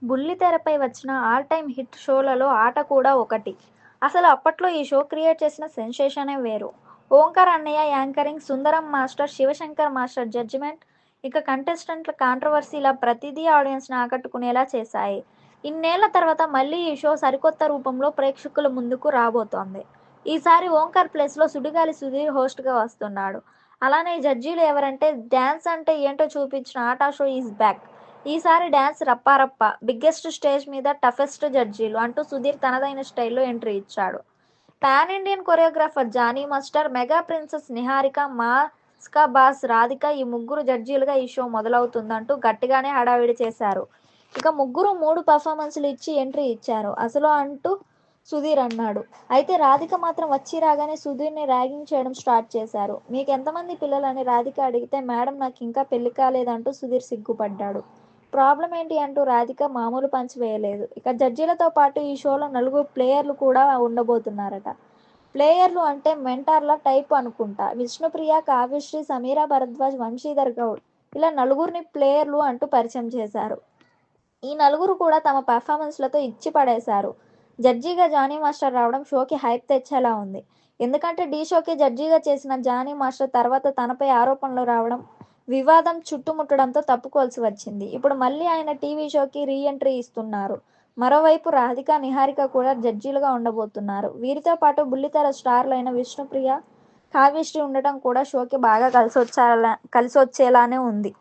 బుల్లితెరపై వచ్చిన all time hit షోలలో ఆట కూడా ఒకటి. అసలు అప్పట్లో ఈ షో క్రియేట్ చేసిన సెన్సేషనే వేరు. ఓంకార్ అన్నయ్య యాంకరింగ్, సుందరం మాస్టర్, శివశంకర్ మాస్టర్ జడ్జిమెంట్, ఇక కంటెస్టెంట్ల కాంట్రవర్సీ ఇలా ప్రతిదీ ఆడియన్స్ని ఆకట్టుకునేలా చేశాయి. ఇన్నేళ్ల తర్వాత మళ్ళీ ఈ షో సరికొత్త రూపంలో ప్రేక్షకుల ముందుకు రాబోతోంది. ఈసారి ఓంకార్ ప్లేస్లో సుడిగాలి సుధీర్ హోస్ట్గా వస్తున్నాడు. అలానే జడ్జీలు ఎవరంటే డ్యాన్స్ అంటే ఏంటో చూపించిన ఆటా షో ఈజ్ బ్యాక్. ఈసారి డ్యాన్స్ రప్పారప్ప, బిగ్గెస్ట్ స్టేజ్ మీద టఫెస్ట్ జడ్జీలు అంటూ సుధీర్ తనదైన స్టైల్లో ఎంట్రీ ఇచ్చాడు. Pan Indian choreographer Jani master, mega princess Niharika, మాస్కా బాస్ రాధిక ఈ ముగ్గురు జడ్జీలుగా ఈ షో మొదలవుతుందంటూ గట్టిగానే హడావిడి చేశారు. ఇక ముగ్గురు 3 పర్ఫార్మెన్స్లు ఇచ్చి ఎంట్రీ ఇచ్చారు అసలు అంటూ సుధీర్ అన్నాడు. అయితే రాధిక మాత్రం వచ్చి రాగానే సుధీర్ని ర్యాగింగ్ చేయడం స్టార్ట్ చేశారు. మీకెంతమంది పిల్లలని రాధిక అడిగితే మేడం నాకు ఇంకా పెళ్లి కాలేదంటూ సుధీర్ సిగ్గుపడ్డాడు. ప్రాబ్లం ఏంటి అంటూ రాధిక మామూలు పంచ్ వేయలేదు. ఇక జడ్జీలతో పాటు ఈ షోలో 4 ప్లేయర్లు కూడా ఉండబోతున్నారట. ప్లేయర్లు అంటే మెంటార్ల టైప్ అనుకుంటా. విష్ణుప్రియ, కావ్యశ్రీ, సమీరా భరద్వాజ్, వంశీధర్ గౌడ్ ఇలా 4 ప్లేయర్లు అంటూ పరిచయం చేశారు. ఈ 4 కూడా తమ పెర్ఫార్మెన్స్లతో ఇచ్చి పడేశారు. జడ్జిగా జానీ మాస్టర్ రావడం షోకి హైప్ తెచ్చేలా ఉంది. ఎందుకంటే ఢీ షోకి జడ్జిగా చేసిన జానీ మాస్టర్ తర్వాత తనపై ఆరోపణలు రావడం, వివాదం చుట్టుముట్టడంతో తప్పుకోవాల్సి వచ్చింది. ఇప్పుడు మళ్ళీ ఆయన టీవీ షోకి రీ ఎంట్రీ ఇస్తున్నారు. మరోవైపు రాధిక, నిహారిక కూడా జడ్జీలుగా ఉండబోతున్నారు. వీరితో పాటు బుల్లితెర స్టార్లైన విష్ణుప్రియ, కావ్యశ్రీ ఉండటం కూడా షోకి బాగా కలిసొచ్చేలానే ఉంది.